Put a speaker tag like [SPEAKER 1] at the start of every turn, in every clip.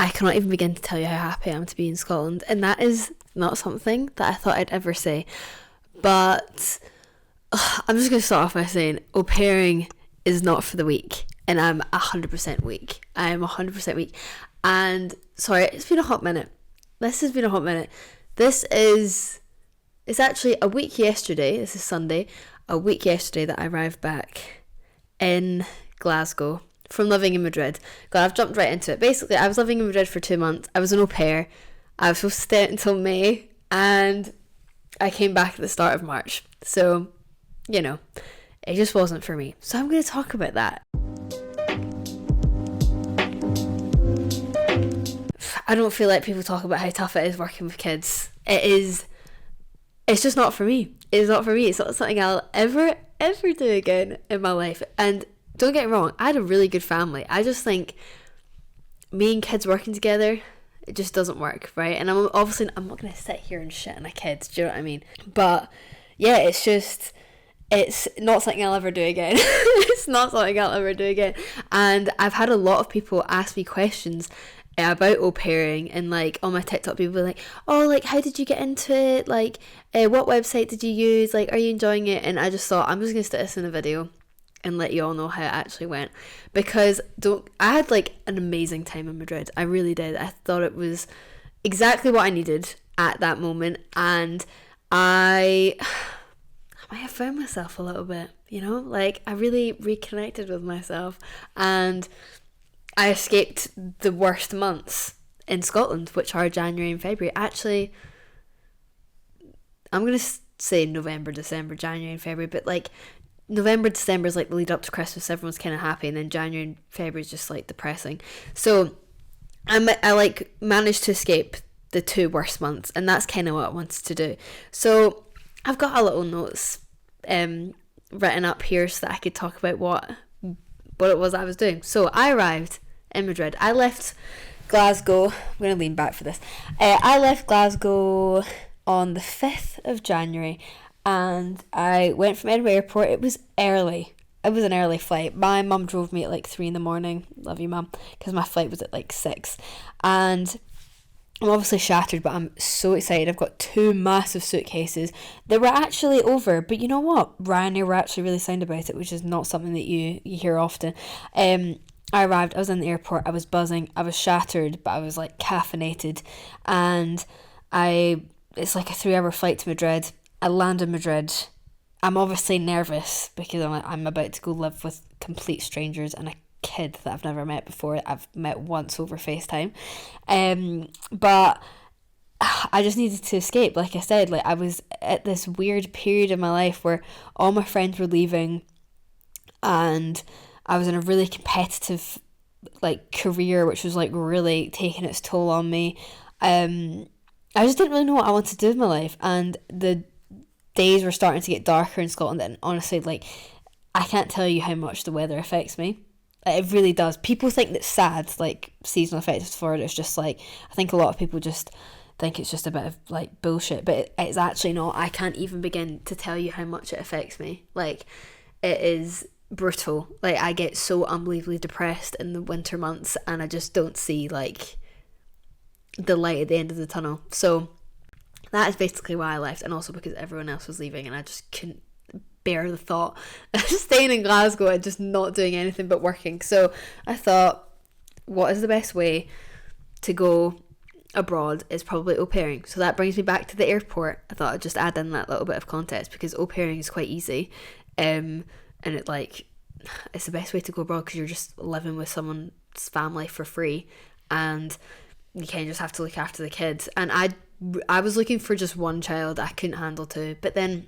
[SPEAKER 1] I cannot even begin to tell you how happy I am to be in Scotland. And that is not something that I thought I'd ever say. But I'm just going to start off by saying au pairing is not for the weak. And I'm 100% weak. I am 100% weak. And sorry, it's been a hot minute. This has been a hot minute. It's actually a week yesterday. This is Sunday. A week yesterday that I arrived back in Glasgow from living in Madrid. God, I've jumped right into it. Basically, I was living in Madrid for 2 months. I was an au pair. I was supposed to stay out until May, and I came back at the start of March. So, you know, it just wasn't for me. So I'm going to talk about that. I don't feel like people talk about how tough it is working with kids. It's just not for me. It's not for me. It's not something I'll ever do again in my life. And don't get me wrong, I had a really good family. I just think me and kids working together, it just doesn't work, right? And I'm not going to sit here and shit on a kid, do you know what I mean? But yeah, it's not something I'll ever do again. It's not something I'll ever do again. And I've had a lot of people ask me questions about au pairing, and like on my TikTok people were like, oh, like how did you get into it, like what website did you use, like are you enjoying it? And I just thought I'm just going to stick this in a video and let you all know how it actually went, because I had like an amazing time in Madrid. I really did. I thought it was exactly what I needed at that moment, and I might have found myself a little bit, you know, like I really reconnected with myself, and I escaped the worst months in Scotland, which are January and February. Actually, I'm going to say November, December, January and February, but like November, December is like the lead up to Christmas, everyone's kind of happy, and then January and February is just like depressing. So I like managed to escape the 2 worst months, and that's kind of what I wanted to do. So I've got a little notes written up here so that I could talk about what it was I was doing. So I arrived in Madrid. I left Glasgow. I'm going to lean back for this. I left Glasgow on the 5th of January, and I went from Edinburgh Airport. It was early. It was an early flight. My mum drove me at like 3 a.m. Love you, mum, because my flight was at like 6. And I'm obviously shattered, but I'm so excited. I've got 2 massive suitcases that were actually over. But you know what? Ryanair were actually really sound about it, which is not something that you hear often. I arrived, I was in the airport, I was buzzing, I was shattered, but I was like caffeinated. And it's like a 3-hour flight to Madrid. I land in Madrid. I'm obviously nervous because I'm about to go live with complete strangers and a kid that I've never met before. I've met once over FaceTime, but I just needed to escape. Like I said, like I was at this weird period in my life where all my friends were leaving, and I was in a really competitive like career, which was like really taking its toll on me. I just didn't really know what I wanted to do with my life, and the days were starting to get darker in Scotland, and honestly, like I can't tell you how much the weather affects me. It really does. People think that sad, like seasonal affective disorder, is just like, I think a lot of people just think it's just a bit of like bullshit, but it's actually not. I can't even begin to tell you how much it affects me. Like, it is brutal. Like, I get so unbelievably depressed in the winter months, and I just don't see like the light at the end of the tunnel. So that is basically why I left, and also because everyone else was leaving and I just couldn't bear the thought of staying in Glasgow and just not doing anything but working. So I thought, what is the best way to go abroad is probably au pairing. So that brings me back to the airport. I thought I'd just add in that little bit of context, because au pairing is quite easy, and it's the best way to go abroad because you're just living with someone's family for free, and you kind of just have to look after the kids. And I was looking for just 1 child. I couldn't handle 2, but then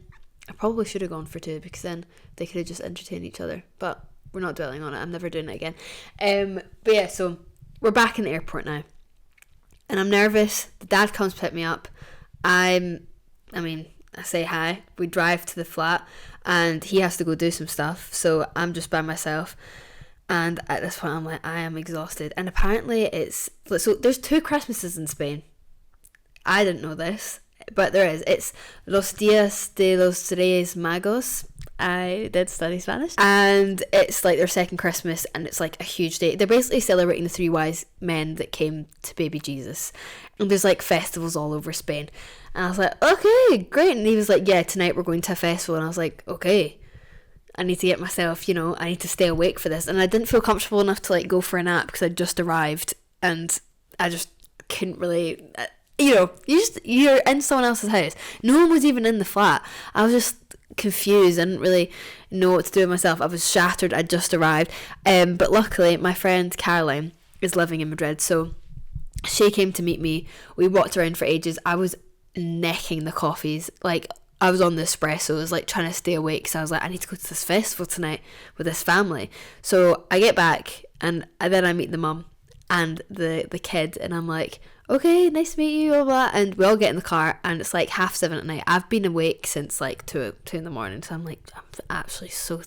[SPEAKER 1] I probably should have gone for 2, because then they could have just entertained each other. But we're not dwelling on it. I'm never doing it again. But yeah, so we're back in the airport now, and I'm nervous. The dad comes to pick me up. I say hi. We drive to the flat, and he has to go do some stuff. So I'm just by myself. And at this point, I'm like, I am exhausted. And apparently there's 2 Christmases in Spain. I didn't know this. But there is. It's Los Días de los Reyes Magos. I did study Spanish. And it's like their second Christmas, and it's like a huge day. They're basically celebrating the 3 wise men that came to baby Jesus. And there's like festivals all over Spain. And I was like, okay, great. And he was like, yeah, tonight we're going to a festival. And I was like, okay, I need to get myself, I need to stay awake for this. And I didn't feel comfortable enough to like go for a nap because I'd just arrived and I just couldn't really, you're in someone else's house. No one was even in the flat. I was just confused. I didn't really know what to do with myself. I was shattered. I'd just arrived. But luckily, my friend Caroline is living in Madrid, so she came to meet me. We walked around for ages. I was necking the coffees. Like, I was on the espressos, like trying to stay awake, because I was like, I need to go to this festival tonight with this family. So I get back, and then I meet the mum and the kid, and I'm like, okay, nice to meet you, blah, blah. And we all get in the car, and it's like 7:30 at night. I've been awake since like 2 in the morning, so I'm like, I'm actually so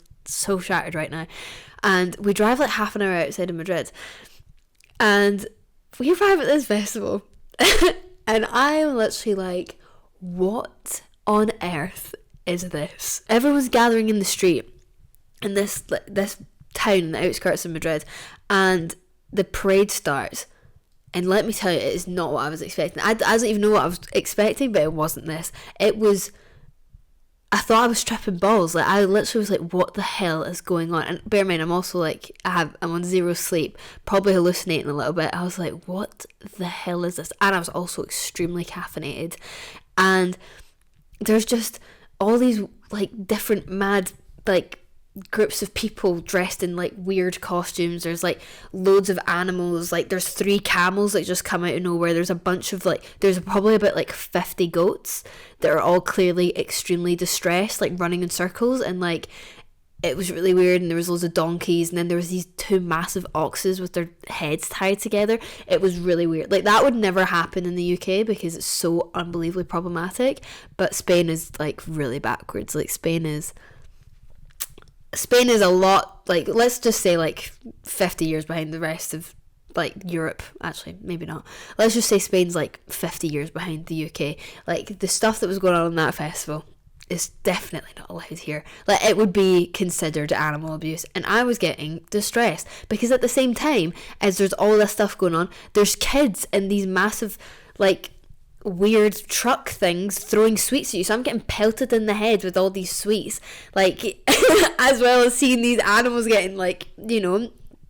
[SPEAKER 1] shattered right now. And we drive like half an hour outside of Madrid, and we arrive at this festival, and I'm literally like, what on earth is this? Everyone's gathering in the street in this town in the outskirts of Madrid, and the parade starts. And let me tell you, it is not what I was expecting. I don't even know what I was expecting, but it wasn't this. It was, I thought I was tripping balls. Like, I literally was like, what the hell is going on? And bear in mind, I'm also like, I'm on zero sleep, probably hallucinating a little bit. I was like, what the hell is this? And I was also extremely caffeinated. And there's just all these like different mad like groups of people dressed in like weird costumes. There's like loads of animals. Like, there's 3 camels that just come out of nowhere. There's a bunch of there's probably about like 50 goats that are all clearly extremely distressed, like running in circles, and like it was really weird. And there was loads of donkeys, and then there was these 2 massive oxes with their heads tied together. It was really weird. Like, that would never happen in the UK because it's so unbelievably problematic. But Spain is like really backwards. Like, Spain is a lot, like, let's just say like 50 years behind the rest of like Europe. Actually, maybe not. Let's just say Spain's like 50 years behind the UK. Like, the stuff that was going on in that festival is definitely not allowed here. Like, it would be considered animal abuse. And I was getting distressed because at the same time as there's all this stuff going on, there's kids in these massive like weird truck things throwing sweets at you, so I'm getting pelted in the head with all these sweets, like as well as seeing these animals getting like,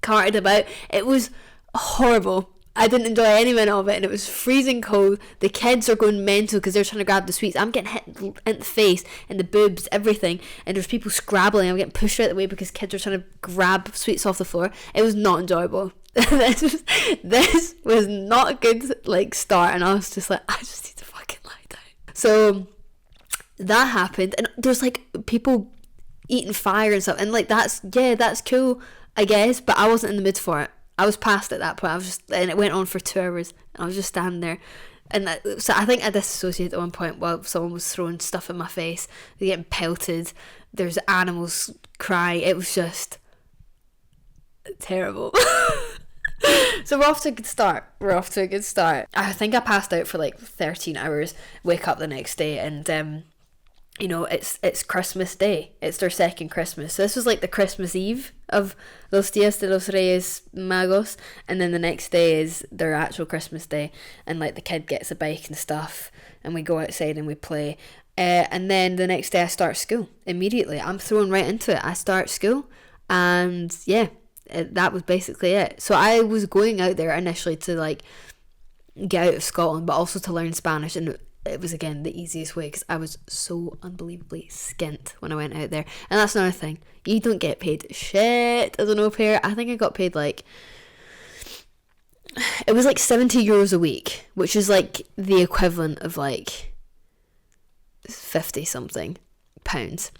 [SPEAKER 1] carted about. It was horrible. I didn't enjoy any minute of it, and it was freezing cold. The kids are going mental because they're trying to grab the sweets. I'm getting hit in the face, in the boobs, everything, and there's people scrabbling. I'm getting pushed out of the way because kids are trying to grab sweets off the floor. It was not enjoyable. This was not a good like start, and I was just like, I just need to fucking lie down. So that happened, and there's like people eating fire and stuff, and like that's cool, I guess, but I wasn't in the mood for it. I was past at that point. And it went on for 2 hours, and I was just standing there, and so I think I disassociated at one point while someone was throwing stuff in my face. They're getting pelted. There's animals crying. It was just terrible. So we're off to a good start. I think I passed out for like 13 hours, wake up the next day, and it's Christmas Day. It's their second Christmas. So this was like the Christmas Eve of Los Días de los Reyes Magos, and then the next day is their actual Christmas Day, and like the kid gets a bike and stuff, and we go outside and we play. And then the next day I start school immediately. I'm thrown right into it. I start school, and yeah, that was basically it. So I was going out there initially to like get out of Scotland, but also to learn Spanish, and it was again the easiest way because I was so unbelievably skint when I went out there. And that's another thing, you don't get paid shit as an au pair. I think I got paid like, it was like €70 a week, which is like the equivalent of like 50 something pounds,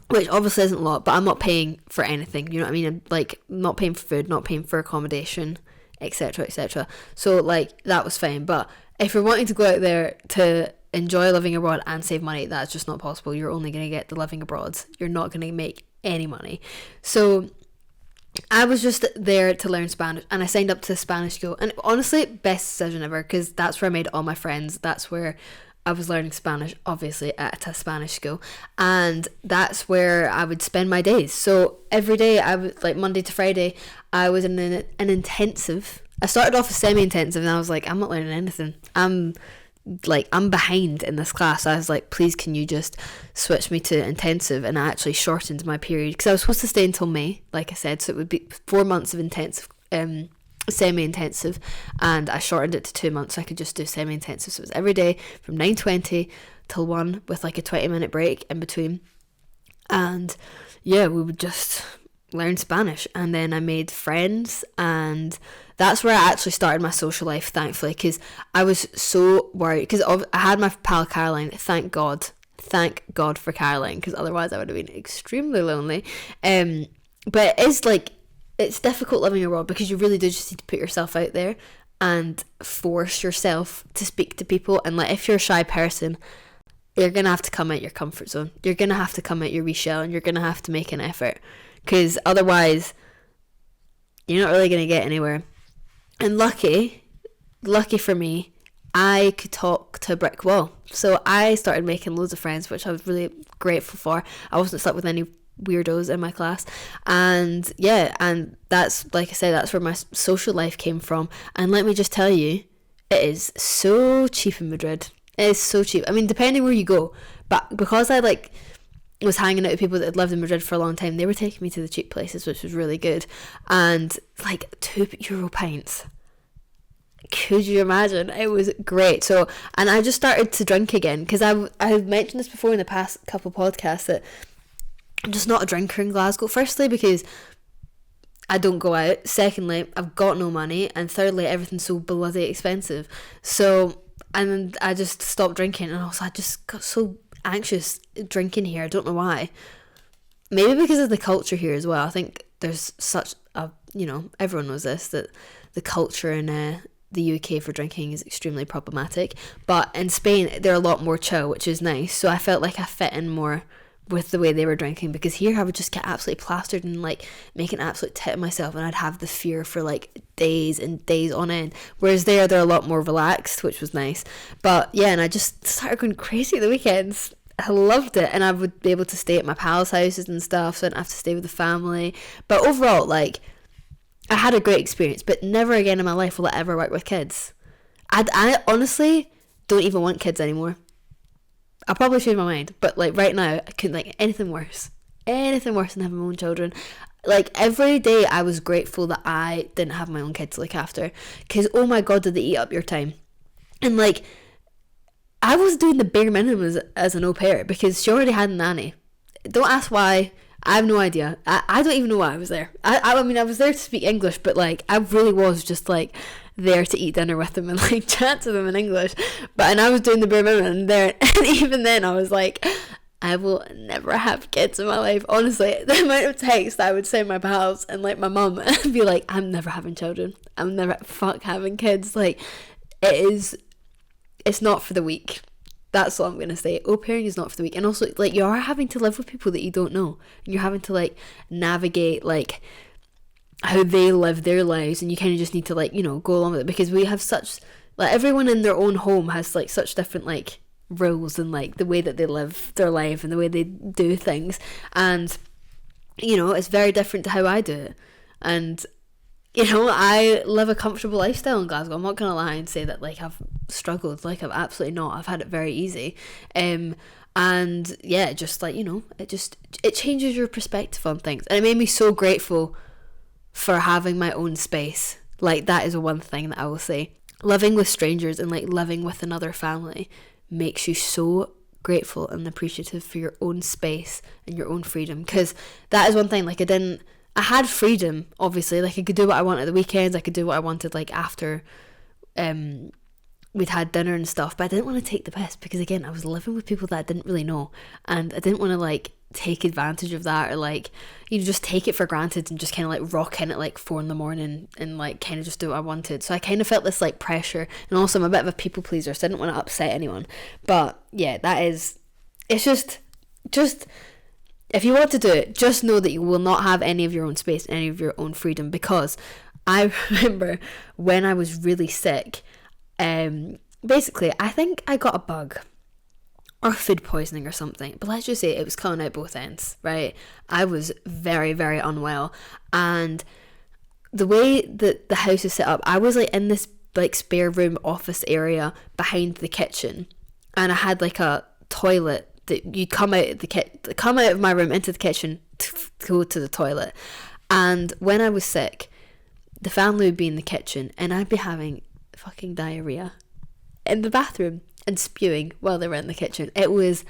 [SPEAKER 1] which obviously isn't a lot, but I'm not paying for anything, you know what I mean? I'm like not paying for food, not paying for accommodation, etc, etc. So like that was fine. But if you're wanting to go out there to enjoy living abroad and save money, that's just not possible. You're only going to get the living abroad. You're not going to make any money. So I was just there to learn Spanish, and I signed up to Spanish school, and honestly, best decision ever, because that's where I made all my friends. That's where I was learning Spanish, obviously, at a Spanish school, and that's where I would spend my days. So every day, I would, like Monday to Friday, I was in an intensive. I started off as semi-intensive, and I was like, I'm not learning anything. I'm behind in this class. So I was like, please, can you just switch me to intensive? And I actually shortened my period, because I was supposed to stay until May, like I said, so it would be 4 months of intensive, semi-intensive, and I shortened it to 2 months so I could just do semi-intensive. So it was every day from 9:20 till 1 with like a 20-minute break in between, and yeah, we would just learn Spanish. And then I made friends, and that's where I actually started my social life, thankfully, because I was so worried, because I had my pal Caroline. Thank God for Caroline, because otherwise I would have been extremely lonely. But it is like, it's difficult living abroad, because you really do just need to put yourself out there and force yourself to speak to people. And like, if you're a shy person, you're gonna have to come out your comfort zone. You're gonna have to come out your wee shell, and you're gonna have to make an effort, because otherwise you're not really gonna get anywhere. And lucky for me, I could talk to a brick wall. So I started making loads of friends, which I was really grateful for. I wasn't stuck with any weirdos in my class, and yeah, and that's, like I said, that's where my social life came from. And let me just tell you, it is so cheap in Madrid. It is so cheap. I mean, depending where you go, but because I was hanging out with people that had lived in Madrid for a long time, they were taking me to the cheap places, which was really good. And like €2 pints, could you imagine? It was great. So, and I just started to drink again, because I've mentioned this before in the past couple podcasts, that I'm just not a drinker in Glasgow. Firstly, because I don't go out. Secondly, I've got no money. And thirdly, everything's so bloody expensive. So, and I just stopped drinking. And also, I just got so anxious drinking here. I don't know why. Maybe because of the culture here as well. I think there's such a, everyone knows this, that the culture in the UK for drinking is extremely problematic. But in Spain, they're a lot more chill, which is nice. So I felt like I fit in more with the way they were drinking, because here I would just get absolutely plastered and like make an absolute tit of myself, and I'd have the fear for like days and days on end, whereas they're a lot more relaxed, which was nice. But yeah, and I just started going crazy at the weekends. I loved it, and I would be able to stay at my pals' houses and stuff, so I didn't have to stay with the family. But overall, like, I had a great experience, but never again in my life will I ever work with kids. I honestly don't even want kids anymore. I'll probably change my mind, but like right now, I couldn't like anything worse than having my own children. Like every day I was grateful that I didn't have my own kids to look after, because oh my god, did they eat up your time. And like, I was doing the bare minimum as an au pair, because she already had a nanny. Don't ask why. I have no idea. I don't even know why I was there. I mean, I was there to speak English, but like, I really was just like there to eat dinner with them and like chat to them in English. And I was doing the bare minimum there, and even then I was like, I will never have kids in my life. Honestly, the amount of texts I would send my pals and like my mum, and I'd be like, I'm never having children. I'm never having kids. Like, it's not for the weak. That's all I'm going to say. Au pairing is not for the weak. And also, like, you are having to live with people that you don't know. And you're having to, like, navigate, like, how they live their lives. And you kind of just need to, like, go along with it. Because we have such, like, everyone in their own home has, like, such different, like, rules and, like, the way that they live their life and the way they do things. And, it's very different to how I do it. And I live a comfortable lifestyle in Glasgow. I'm not going to lie and say that, like, I've struggled. Like, I've absolutely not. I've had it very easy. And, yeah, just, like, it changes your perspective on things. And it made me so grateful for having my own space. Like, that is one thing that I will say. Living with strangers and, like, living with another family makes you so grateful and appreciative for your own space and your own freedom. Because that is one thing, like, I had freedom, obviously. Like, I could do what I wanted at the weekends. I could do what I wanted, like, after we'd had dinner and stuff. But I didn't want to take the piss, because, again, I was living with people that I didn't really know. And I didn't want to, like, take advantage of that, or, like, just take it for granted and just kind of, like, rock in at, like, 4 in and, like, kind of just do what I wanted. So I kind of felt this, like, pressure. And also, I'm a bit of a people pleaser, so I didn't want to upset anyone. But, yeah, it's just... If you want to do it, just know that you will not have any of your own space, any of your own freedom. Because I remember when I was really sick, basically, I think I got a bug or food poisoning or something, but let's just say it was coming out both ends, right? I was very, very unwell, and the way that the house is set up, I was like in this like spare room office area behind the kitchen, and I had like a toilet that you'd come out of come out of my room into the kitchen to go to the toilet. And when I was sick, the family would be in the kitchen and I'd be having fucking diarrhea in the bathroom and spewing while they were in the kitchen. It was,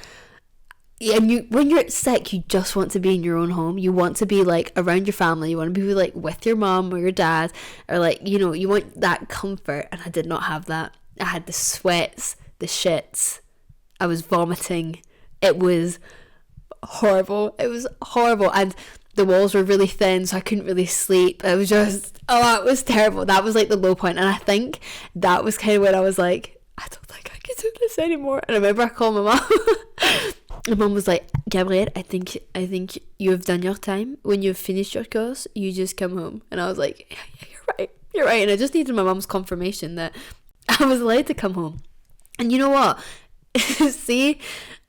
[SPEAKER 1] and when you're sick, you just want to be in your own home. You want to be like around your family. You want to be like with your mom or your dad, or like, you know, you want that comfort. And I did not have that. I had the sweats, the shits. I was vomiting. It was horrible. It was horrible. And the walls were really thin, so I couldn't really sleep. It was just, it was terrible. That was like the low point. And I think that was kind of when I was like, I don't think I can do this anymore. And I remember I called my mum. My mum was like, Gabrielle, I think you have done your time. When you've finished your course, you just come home. And I was like, yeah, you're right. And I just needed my mum's confirmation that I was allowed to come home. And you know what? See,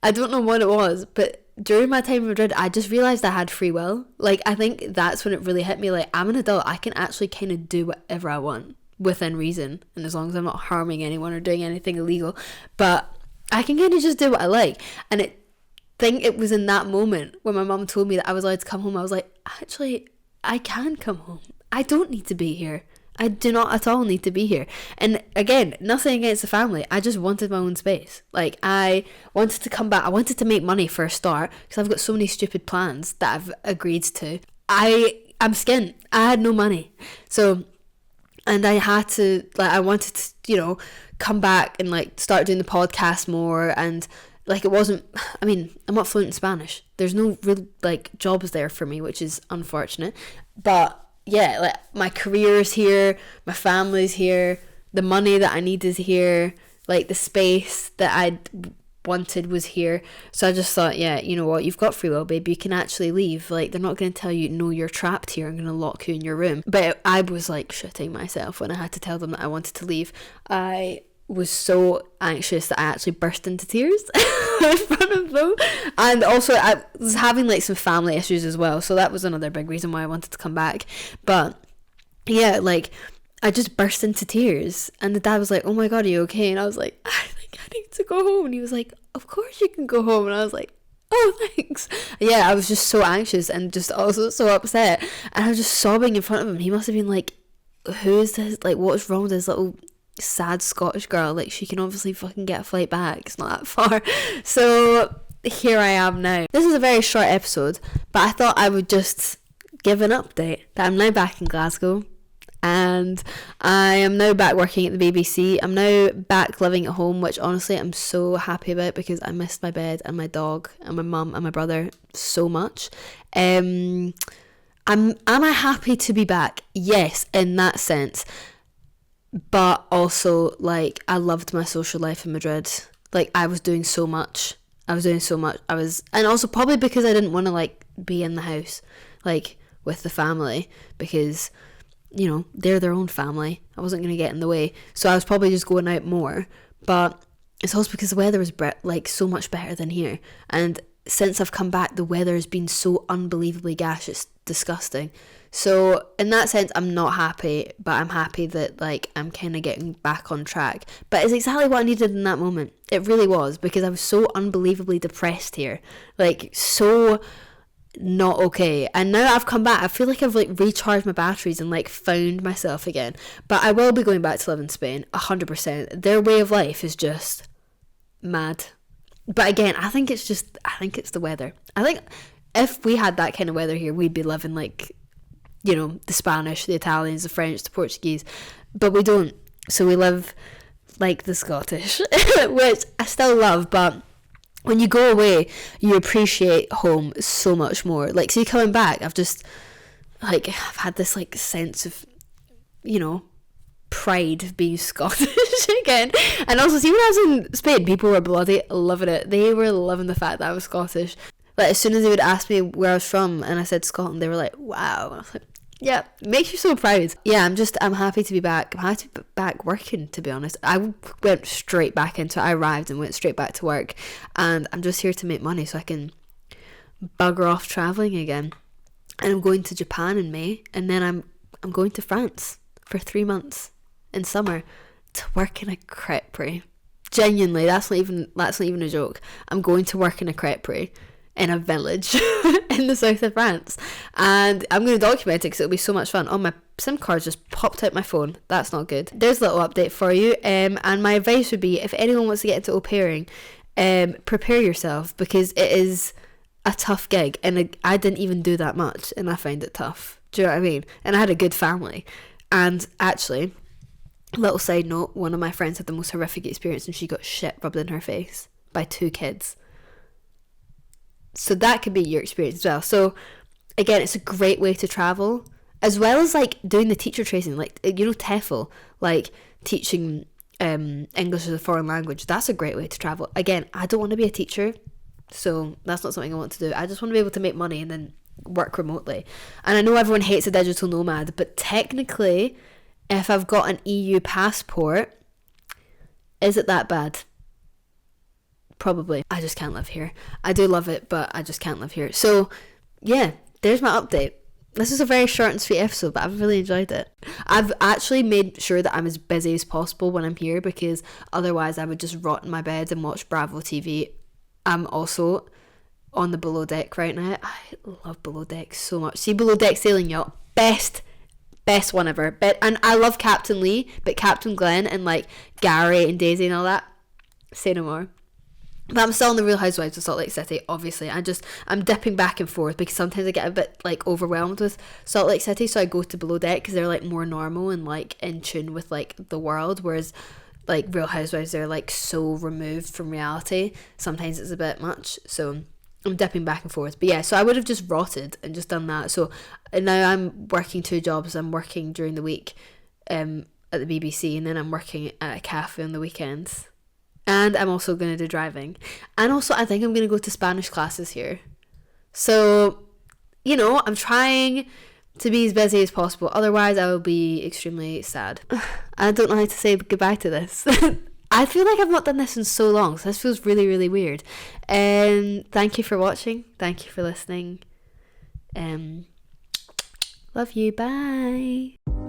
[SPEAKER 1] I don't know what it was, but during my time in Madrid, I just realised I had free will. Like, I think that's when it really hit me. Like, I'm an adult. I can actually kind of do whatever I want within reason. And as long as I'm not harming anyone or doing anything illegal. But I can kind of just do what I like. And I think it was in that moment when my mum told me that I was allowed to come home, I was like, actually, I can come home. I don't need to be here. I do not at all need to be here. And again, nothing against the family. I just wanted my own space. Like, I wanted to come back. I wanted to make money for a start because I've got so many stupid plans that I've agreed to. I'm skint. I had no money. So, and I had to, like, I wanted to, you know, come back and like start doing the podcast more. And like, it wasn't, I mean, I'm not fluent in Spanish. There's no real like jobs there for me, which is unfortunate. But yeah, like, my career's here, my family's here, the money that I need is here, like the space that I wanted was here. So I just thought, yeah, you know what, you've got free will, babe, you can actually leave. Like, they're not going to tell you, no, you're trapped here, I'm going to lock you in your room. But I was like shitting myself when I had to tell them that I wanted to leave. I was so anxious that I actually burst into tears in front of them. And also I was having like some family issues as well, so that was another big reason why I wanted to come back. But yeah, like, I just burst into tears, and the dad was like, oh my god, are you okay? And I was like, I think I need to go home. And he was like, of course you can go home. And I was like, oh, thanks. Yeah, I was just so anxious and just also so upset, and I was just sobbing in front of him. He must have been like, who is this, like, what's wrong with this little sad Scottish girl? Like, she can obviously fucking get a flight back, it's not that far. So here I am now. This is a very short episode, but I thought I would just give an update that I'm now back in Glasgow, and I am now back working at the BBC. I'm now back living at home, which honestly I'm so happy about because I missed my bed and my dog and my mum and my brother so much. Am I happy to be back? Yes, in that sense. But also, like, I loved my social life in Madrid. Like, I was doing so much. And also probably because I didn't want to, like, be in the house, like, with the family, because, you know, they're their own family. I wasn't going to get in the way. So I was probably just going out more. But it's also because the weather was, like, so much better than here. And since I've come back, the weather has been so unbelievably gash. It's disgusting. So in that sense, I'm not happy, but I'm happy that, like, I'm kind of getting back on track. But it's exactly what I needed in that moment. It really was, because I was so unbelievably depressed here, like, so not okay. And now I've come back, I feel like I've, like, recharged my batteries and, like, found myself again. But I will be going back to live in Spain 100%. Their way of life is just mad. But again, I think it's the weather. I think if we had that kind of weather here, we'd be living like, you know, the Spanish, the Italians, the French, the Portuguese, but we don't. So we live like the Scottish, which I still love, but when you go away, you appreciate home so much more. Like, see, coming back, I've had this, like, sense of, you know, pride of being Scottish again. And also, see, when I was in Spain, people were bloody loving it. They were loving the fact that I was Scottish. Like, as soon as they would ask me where I was from and I said Scotland, they were like, wow. And I was like, Yeah, makes you so proud. Yeah, I'm happy to be back. I'm happy to be back working, to be honest. I went straight back into it. I arrived and went straight back to work, and I'm just here to make money so I can bugger off traveling again. And I'm going to Japan in May, and then I'm going to France for 3 months in summer to work in a creperie. Genuinely, that's not even a joke. I'm going to work in a creperie in a village in the south of France, and I'm going to document it because it'll be so much fun. Oh, my SIM card just popped out my phone. That's not good. There's a little update for you, and my advice would be, if anyone wants to get into au pairing, prepare yourself, because it is a tough gig, and I didn't even do that much and I found it tough. Do you know what I mean? And I had a good family. And actually, little side note, one of my friends had the most horrific experience, and she got shit rubbed in her face by 2 kids. So that could be your experience as well. So again, it's a great way to travel, as well as like doing the teacher training, like, you know, TEFL, like teaching English as a foreign language. That's a great way to travel. Again, I don't want to be a teacher, so that's not something I want to do. I just want to be able to make money and then work remotely. And I know everyone hates a digital nomad, but technically, if I've got an EU passport, is it that bad? Probably. I just can't live here. I do love it, but I just can't live here. So yeah, there's my update. This is a very short and sweet episode, but I've really enjoyed it. I've actually made sure that I'm as busy as possible when I'm here, because otherwise I would just rot in my bed and watch Bravo TV. I'm also on the Below Deck right now. I love Below Deck so much. See, Below Deck sailing yacht, best one ever. And I love Captain Lee, but Captain Glenn and like Gary and Daisy and all that, say no more. But I'm still on the Real Housewives of Salt Lake City, obviously. I'm dipping back and forth because sometimes I get a bit like overwhelmed with Salt Lake City, so I go to Below Deck because they're like more normal and like in tune with like the world, whereas like Real Housewives, they're like so removed from reality. Sometimes it's a bit much, so I'm dipping back and forth. But yeah, so I would have just rotted and just done that. So now I'm working 2 jobs. I'm working during the week at the BBC, and then I'm working at a cafe on the weekends. And I'm also going to do driving. And also, I think I'm going to go to Spanish classes here. So, you know, I'm trying to be as busy as possible. Otherwise, I will be extremely sad. I don't know how to say goodbye to this. I feel like I've not done this in so long, so this feels really, really weird. Thank you for watching. Thank you for listening. Love you. Bye.